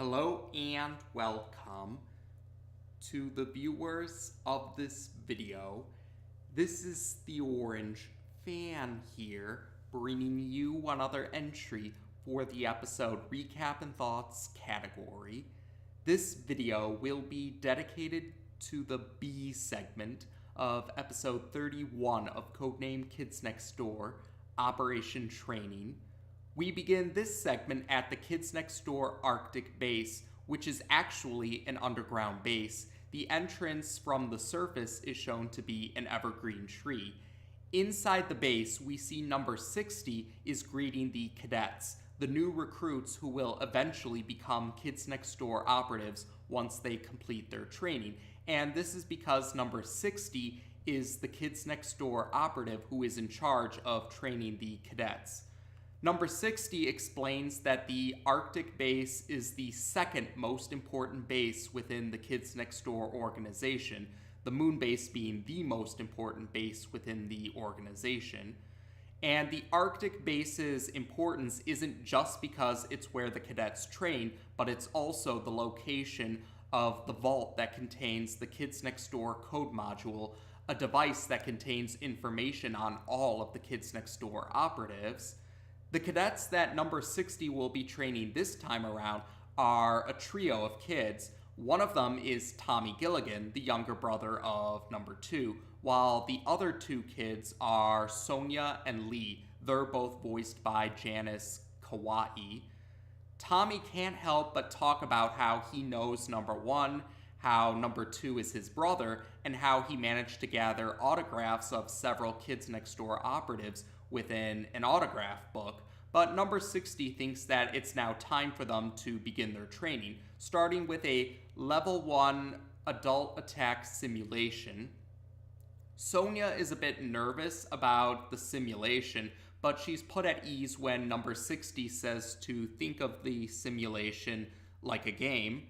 Hello and welcome to the viewers of this video. This is the Orange Fan here, bringing you another entry for the episode Recap and Thoughts category. This video will be dedicated to the B segment of episode 31 of Codename Kids Next Door, Operation Training. We begin this segment at the Kids Next Door Arctic base, which is actually an underground base. The entrance from the surface is shown to be an evergreen tree. Inside the base, we see number 60 is greeting the cadets, the new recruits who will eventually become Kids Next Door operatives once they complete their training. And this is because number 60 is the Kids Next Door operative who is in charge of training the cadets. Number 60 explains that the Arctic base is the second most important base within the Kids Next Door organization, the moon base being the most important base within the organization. And the Arctic base's importance isn't just because it's where the cadets train, but it's also the location of the vault that contains the Kids Next Door code module, a device that contains information on all of the Kids Next Door operatives. The cadets that number 60 will be training this time around are a trio of kids. One of them is Tommy Gilligan, the younger brother of number 2, while the other two kids are Sonia and Lee. They're both voiced by Janice Kawai. Tommy can't help but talk about how he knows number 1, how number 2 is his brother, and how he managed to gather autographs of several Kids Next Door operatives within an autograph book. But number 60 thinks that it's now time for them to begin their training, starting with a level 1 adult attack simulation. Sonia is a bit nervous about the simulation, but she's put at ease when number 60 says to think of the simulation like a game.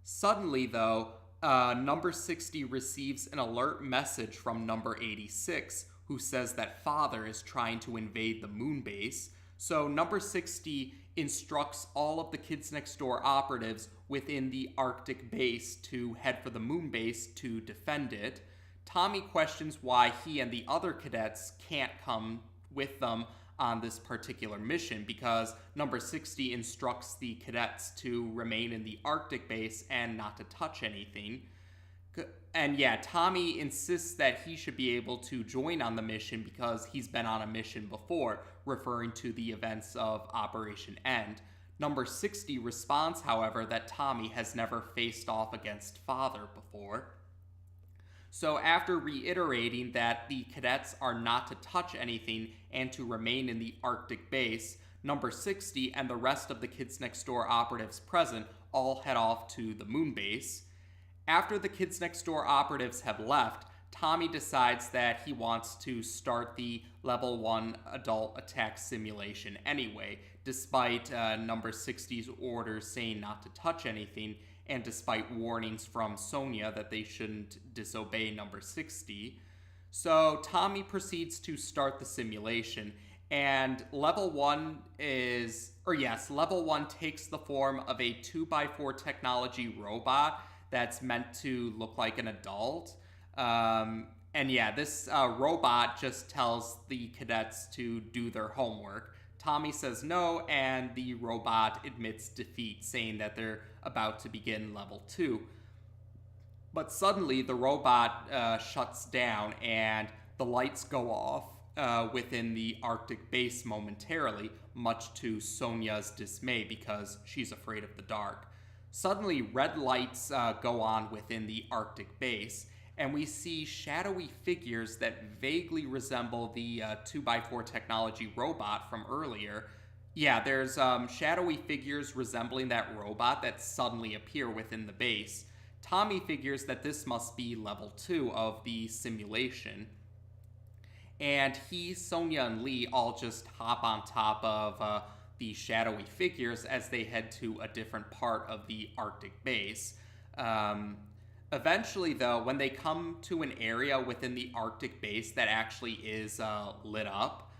Suddenly, though, number 60 receives an alert message from number 86, who says that Father is trying to invade the moon base. So number 60 instructs all of the Kids Next Door operatives within the Arctic base to head for the moon base to defend it. Tommy questions why he and the other cadets can't come with them on this particular mission, because number 60 instructs the cadets to remain in the Arctic base and not to touch anything. And yeah, Tommy insists that he should be able to join on the mission because he's been on a mission before, referring to the events of Operation End. Number 60 responds, however, that Tommy has never faced off against Father before. So after reiterating that the cadets are not to touch anything and to remain in the Arctic base, number 60 and the rest of the Kids Next Door operatives present all head off to the moon base. After the Kids Next Door operatives have left, Tommy decides that he wants to start the level 1 adult attack simulation anyway, despite number 60's orders saying not to touch anything, and despite warnings from Sonia that they shouldn't disobey number 60. So Tommy proceeds to start the simulation, and level 1 takes the form of a 2x4 technology robot that's meant to look like an adult. This robot just tells the cadets to do their homework. Tommy says no, and the robot admits defeat, saying that they're about to begin level 2. But suddenly, the robot shuts down, and the lights go off within the Arctic base momentarily, much to Sonia's dismay because she's afraid of the dark. Suddenly, red lights go on within the Arctic base, and we see shadowy figures that vaguely resemble the 2x4 technology robot from earlier. Yeah, there's shadowy figures resembling that robot that suddenly appear within the base. Tommy figures that this must be level 2 of the simulation. And he, Sonia, and Lee all just hop on top of the shadowy figures as they head to a different part of the Arctic base. Eventually, though, when they come to an area within the Arctic base that actually is lit up,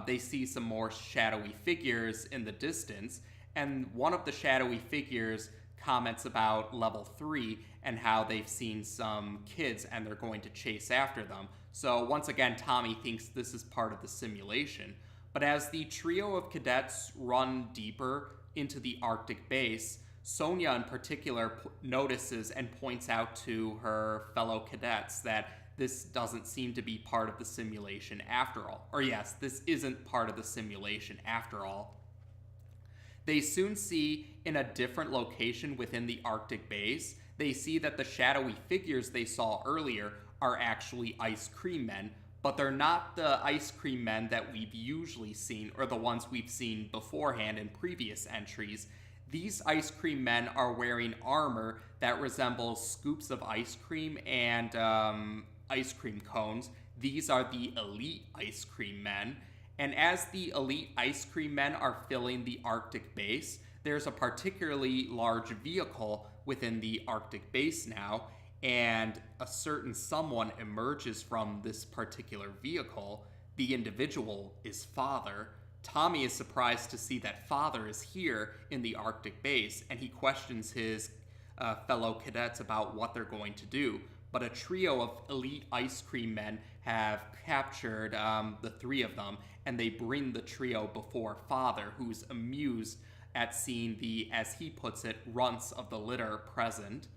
they see some more shadowy figures in the distance, and one of the shadowy figures comments about level 3 and how they've seen some kids and they're going to chase after them. So once again, Tommy thinks this is part of the simulation. But as the trio of cadets run deeper into the Arctic base, Sonia in particular notices and points out to her fellow cadets that this doesn't seem to be part of the simulation after all. Or yes, this isn't part of the simulation after all. They soon see in a different location within the Arctic base, they see that the shadowy figures they saw earlier are actually ice cream men, but they're not the ice cream men that we've usually seen or the ones we've seen beforehand in previous entries. These ice cream men are wearing armor that resembles scoops of ice cream and ice cream cones. These are the elite ice cream men. And as the elite ice cream men are filling the Arctic base, there's a particularly large vehicle within the Arctic base now, and a certain someone emerges from this particular vehicle. The individual is Father. Tommy is surprised to see that Father is here in the Arctic base, and he questions his fellow cadets about what they're going to do. But a trio of elite ice cream men have captured the three of them, and they bring the trio before Father, who's amused at seeing the, as he puts it, runts of the litter present.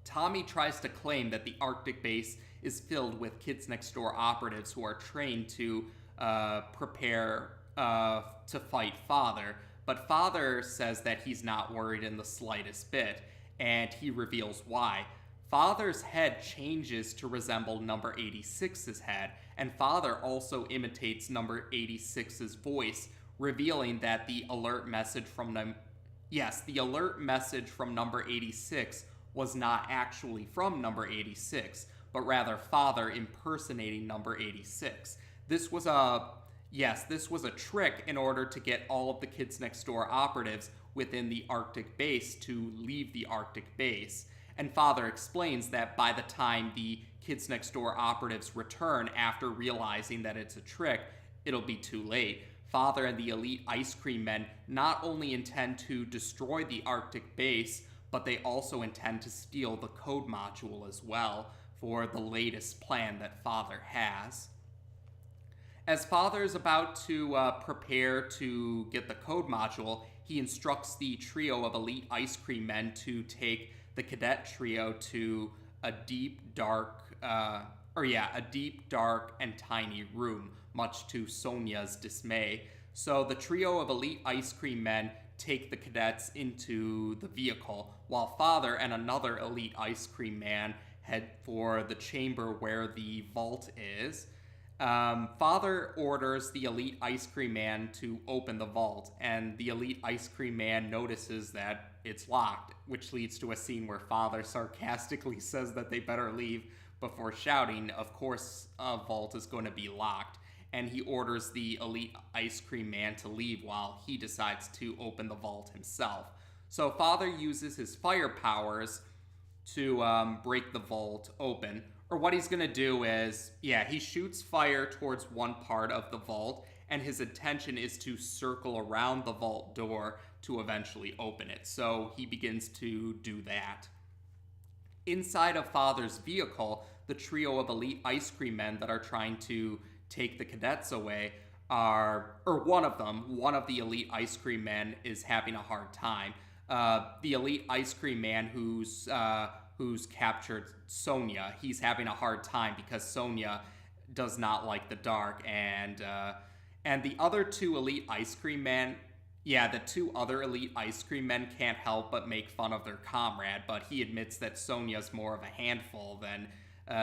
Tommy tries to claim that the Arctic base is filled with Kids Next Door operatives who are trained to prepare to fight Father, but Father says that he's not worried in the slightest bit, and he reveals why. Father's head changes to resemble number 86's head, and Father also imitates number 86's voice, revealing that the alert message from number 86 was not actually from number 86, but rather Father impersonating number 86. This was a trick in order to get all of the Kids Next Door operatives within the Arctic base to leave the Arctic base. And Father explains that by the time the Kids Next Door operatives return after realizing that it's a trick, it'll be too late. Father and the elite ice cream men not only intend to destroy the Arctic base, but they also intend to steal the code module as well for the latest plan that Father has. As Father is about to prepare to get the code module, he instructs the trio of elite ice cream men to take the cadet trio to a deep, dark, and tiny room, much to Sonia's dismay. So the trio of elite ice cream men take the cadets into the vehicle, while Father and another elite ice cream man head for the chamber where the vault is. Father orders the elite ice cream man to open the vault, and the elite ice cream man notices that it's locked, which leads to a scene where Father sarcastically says that they better leave before shouting, of course, a vault is going to be locked, and he orders the elite ice cream man to leave while he decides to open the vault himself. So Father uses his fire powers to break the vault open. Or what he's going to do is, he shoots fire towards one part of the vault, and his intention is to circle around the vault door to eventually open it. So he begins to do that. Inside of Father's vehicle, the trio of elite ice cream men that are trying to take the cadets away one of the elite ice cream men is having a hard time. The elite ice cream man who's captured Sonia, he's having a hard time because Sonia does not like the dark, and the other two elite ice cream men, the two other elite ice cream men can't help but make fun of their comrade, but he admits that Sonia's more of a handful than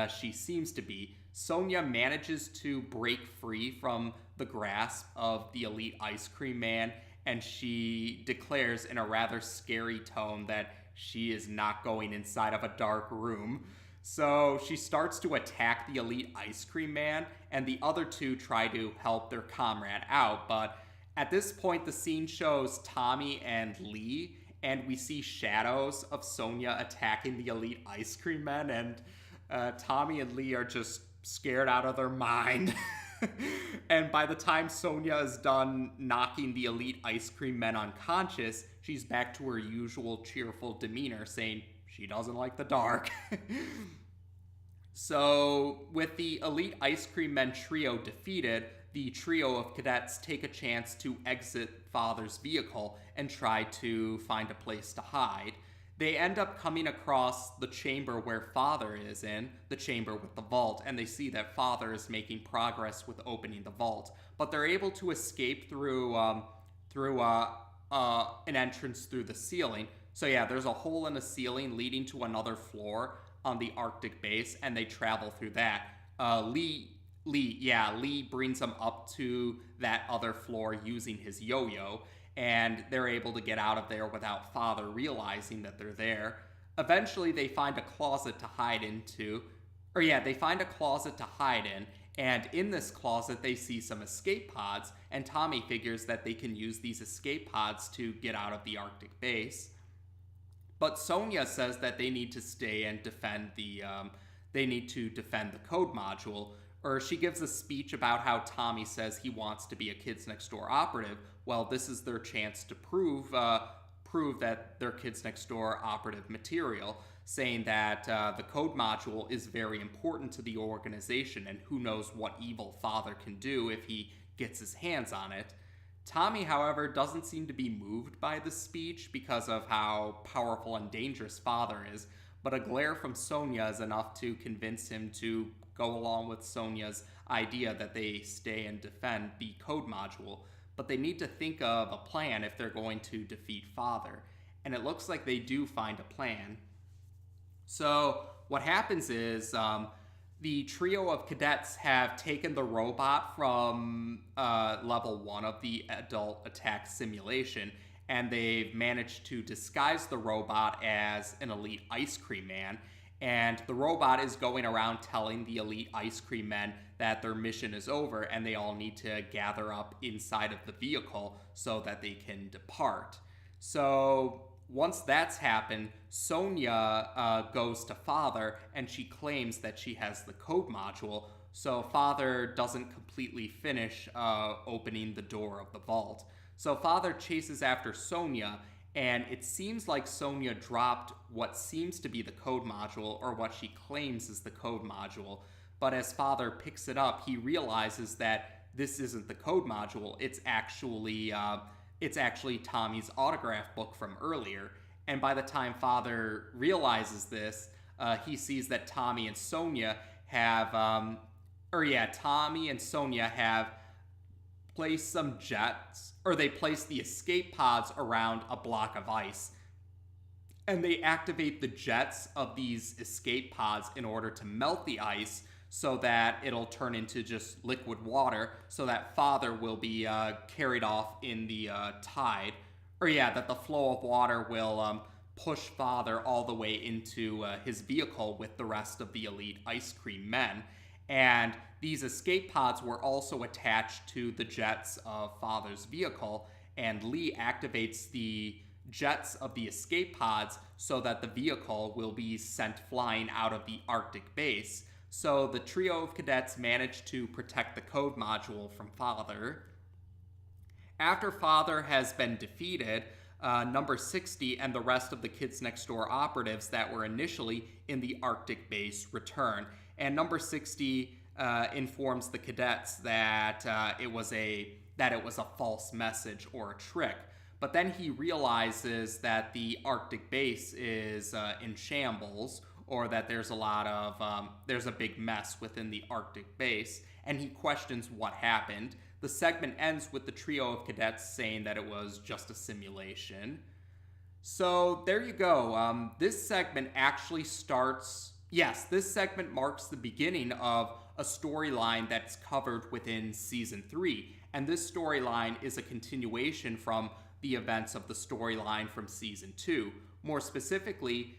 she seems to be. Sonia manages to break free from the grasp of the elite ice cream man, and she declares in a rather scary tone that she is not going inside of a dark room. So she starts to attack the elite ice cream man, and the other two try to help their comrade out. But at this point, the scene shows Tommy and Lee, and we see shadows of Sonia attacking the elite ice cream men, and Tommy and Lee are just scared out of their mind. And by the time Sonia is done knocking the elite ice cream men unconscious, she's back to her usual cheerful demeanor, saying she doesn't like the dark. So, with the elite ice cream men trio defeated, the trio of cadets take a chance to exit Father's vehicle and try to find a place to hide. They end up coming across the chamber where Father is in, the chamber with the vault, and they see that Father is making progress with opening the vault. But they're able to escape through an entrance through the ceiling. So yeah, there's a hole in the ceiling leading to another floor on the Arctic base, and they travel through that. Lee brings them up to that other floor using his yo-yo, and they're able to get out of there without Father realizing that they're there. Eventually, they find a closet to hide into. They find a closet to hide in, and in this closet, they see some escape pods, and Tommy figures that they can use these escape pods to get out of the Arctic base. But Sonia says that they need to stay and defend the code module, or she gives a speech about how Tommy says he wants to be a Kids Next Door operative. Well, this is their chance to prove that they're Kids Next Door operative material, saying that the code module is very important to the organization, and who knows what evil Father can do if he gets his hands on it. Tommy, however, doesn't seem to be moved by the speech because of how powerful and dangerous Father is, but a glare from Sonia is enough to convince him to go along with Sonia's idea that they stay and defend the code module. But they need to think of a plan if they're going to defeat Father, and it looks like they do find a plan. So what happens is the trio of cadets have taken the robot from level 1 of the adult attack simulation, and they've managed to disguise the robot as an elite ice cream man. And the robot is going around telling the elite ice cream men that their mission is over and they all need to gather up inside of the vehicle so that they can depart. So once that's happened, Sonia goes to Father and she claims that she has the code module, so Father doesn't completely finish opening the door of the vault. So Father chases after Sonia, and it seems like Sonia dropped what seems to be the code module, or what she claims is the code module. But as Father picks it up, he realizes that this isn't the code module. It's actually Tommy's autograph book from earlier. And by the time Father realizes this, he sees that Tommy and Sonia have placed some jets, or they place the escape pods around a block of ice. And they activate the jets of these escape pods in order to melt the ice so that it'll turn into just liquid water, so that Father will be carried off in the tide. That the flow of water will push Father all the way into his vehicle with the rest of the elite ice cream men. And these escape pods were also attached to the jets of Father's vehicle, and Lee activates the jets of the escape pods so that the vehicle will be sent flying out of the Arctic base. So the trio of cadets managed to protect the code module from Father. After Father has been defeated, Number 60 and the rest of the Kids Next Door operatives that were initially in the Arctic base return. And Number 60 informs the cadets that it was a false message or a trick. But then he realizes that the Arctic base is in shambles, or that there's a big mess within the Arctic base, and he questions what happened. The segment ends with the trio of cadets saying that it was just a simulation. So there you go. This segment actually starts... Yes, this segment marks the beginning of a storyline that's covered within Season 3. And this storyline is a continuation from the events of the storyline from Season 2. More specifically,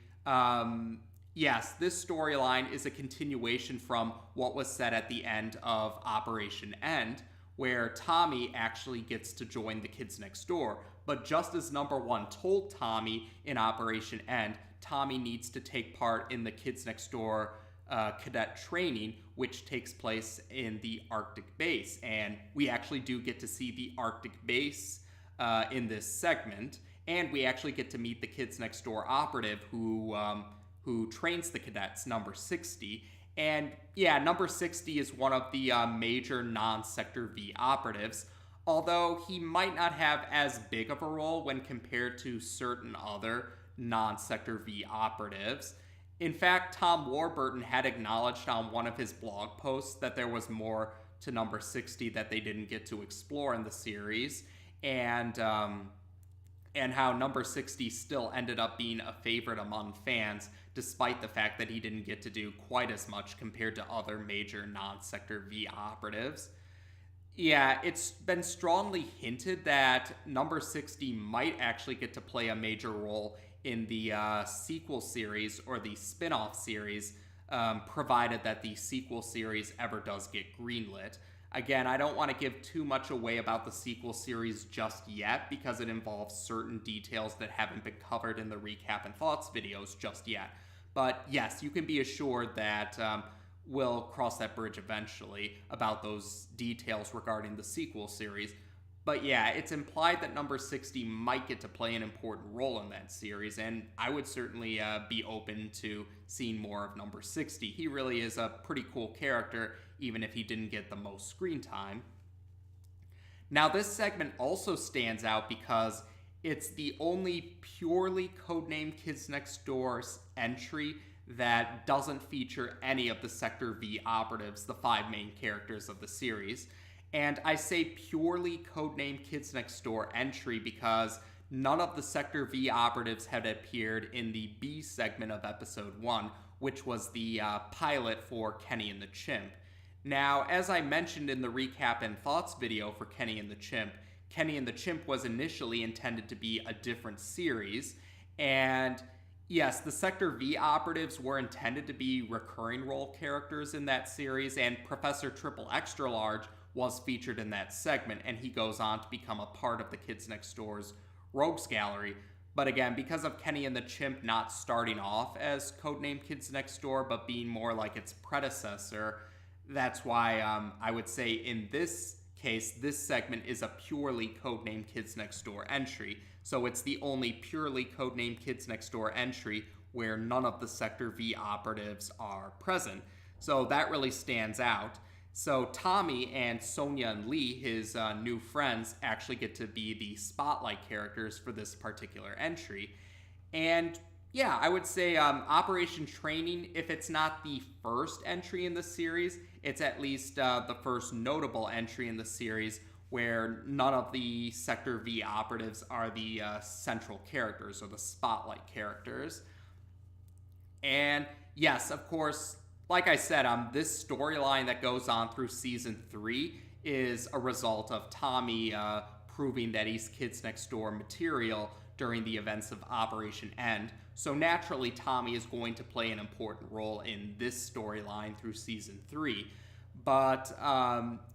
yes, this storyline is a continuation from what was said at the end of Operation End, where Tommy actually gets to join the Kids Next Door. But just as Number 1 told Tommy in Operation End, Tommy needs to take part in the Kids Next Door cadet training, which takes place in the Arctic base. And we actually do get to see the Arctic base in this segment. And we actually get to meet the Kids Next Door operative who trains the cadets, number 60. And yeah, number 60 is one of the major non-Sector V operatives, although he might not have as big of a role when compared to certain other non-Sector V operatives. In fact, Tom Warburton had acknowledged on one of his blog posts that there was more to number 60 that they didn't get to explore in the series, and how number 60 still ended up being a favorite among fans, despite the fact that he didn't get to do quite as much compared to other major non-Sector V operatives. Yeah, it's been strongly hinted that number 60 might actually get to play a major role in the sequel series or the spin-off series, provided that the sequel series ever does get greenlit. Again, I don't want to give too much away about the sequel series just yet because it involves certain details that haven't been covered in the recap and thoughts videos just yet. But yes, you can be assured that we'll cross that bridge eventually about those details regarding the sequel series. But yeah, it's implied that number 60 might get to play an important role in that series, and I would certainly be open to seeing more of number 60. He really is a pretty cool character, even if he didn't get the most screen time. Now, this segment also stands out because it's the only purely Codename Kids Next Door's entry that doesn't feature any of the Sector V operatives, the 5 main characters of the series. And I say purely Codename Kids Next Door entry because none of the Sector V operatives had appeared in the B segment of episode 1, which was the pilot for Kenny and the Chimp. Now, as I mentioned in the recap and thoughts video for Kenny and the Chimp was initially intended to be a different series, and yes, the Sector V operatives were intended to be recurring role characters in that series, and Professor Triple Extra Large was featured in that segment, and he goes on to become a part of the Kids Next Door's Rogues Gallery. But again, because of Kenny and the Chimp not starting off as Codename Kids Next Door, but being more like its predecessor, that's why I would say in this case, this segment is a purely Codename Kids Next Door entry. So it's the only purely Codename Kids Next Door entry where none of the Sector V operatives are present. So that really stands out. So Tommy and Sonia Lee, his new friends, actually get to be the spotlight characters for this particular entry. And yeah, I would say Operation Training, if it's not the first entry in the series, it's at least the first notable entry in the series where none of the Sector V operatives are the central characters or the spotlight characters. And yes, of course, like I said, this storyline that goes on through season 3 is a result of Tommy proving that he's Kids Next Door material during the events of Operation End. So naturally, Tommy is going to play an important role in this storyline through season 3. But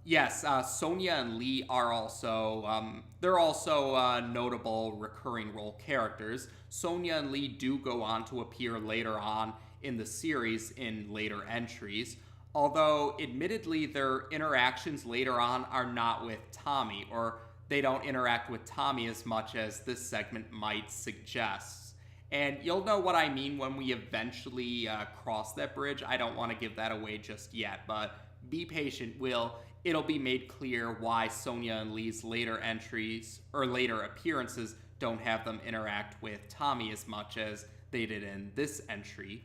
yes, Sonia and Lee are also they're also notable recurring role characters. Sonia and Lee do go on to appear later on in the series in later entries, although admittedly their interactions later on are not with Tommy, or they don't interact with Tommy as much as this segment might suggest. And you'll know what I mean when we eventually cross that bridge. I don't want to give that away just yet, but be patient. It'll be made clear why Sonia and Lee's later entries or later appearances don't have them interact with Tommy as much as they did in this entry.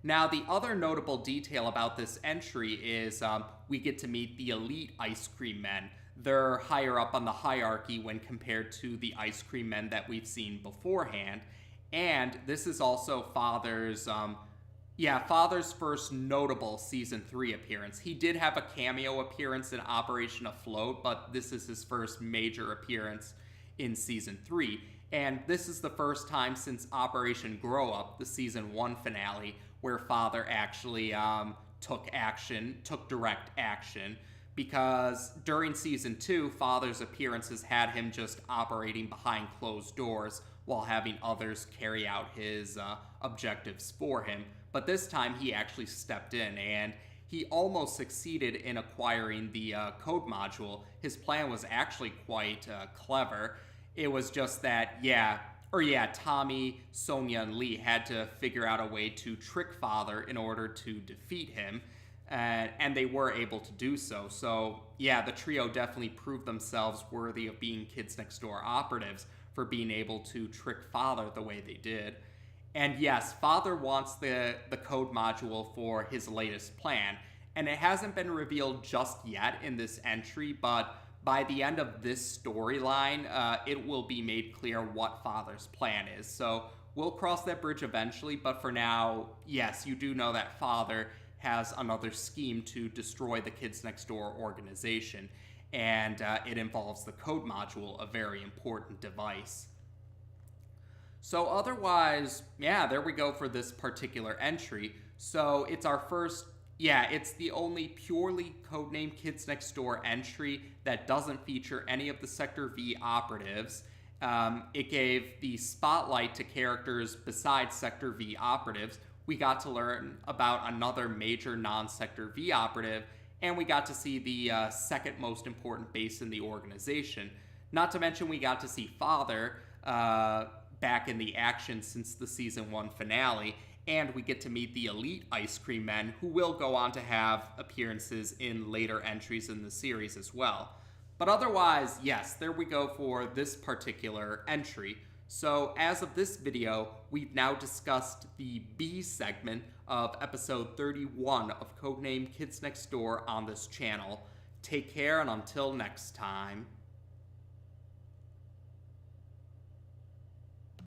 Now, the other notable detail about this entry is we get to meet the elite ice cream men. They're higher up on the hierarchy when compared to the ice cream men that we've seen beforehand. And this is also Father's first notable season 3 appearance. He did have a cameo appearance in Operation Afloat, but this is his first major appearance in season 3. And this is the first time since Operation Grow Up, the season 1 finale, where Father actually took direct action, because during season 2, Father's appearances had him just operating behind closed doors while having others carry out his objectives for him. But this time he actually stepped in, and he almost succeeded in acquiring the code module. His plan was actually quite clever. It was just that, Tommy, Sonia, and Lee had to figure out a way to trick Father in order to defeat him, and they were able to do so. So, yeah, the trio definitely proved themselves worthy of being Kids Next Door operatives for being able to trick Father the way they did. And yes, Father wants the code module for his latest plan, and it hasn't been revealed just yet in this entry, but by the end of this storyline, it will be made clear what Father's plan is. So we'll cross that bridge eventually, but for now, yes, you do know that Father has another scheme to destroy the Kids Next Door organization, and it involves the code module, a very important device. So otherwise, there we go for this particular entry. So it's our first, it's the only purely Codename Kids Next Door entry that doesn't feature any of the Sector V operatives. It gave the spotlight to characters besides Sector V operatives. We got to learn about another major non-Sector V operative, and we got to see the second most important base in the organization. Not to mention we got to see Father back in the action since the Season 1 finale, and we get to meet the Elite Ice Cream Men, who will go on to have appearances in later entries in the series as well. But otherwise, yes, there we go for this particular entry. So as of this video, we've now discussed the B segment of episode 31 of Codename Kids Next Door on this channel. Take care, and until next time.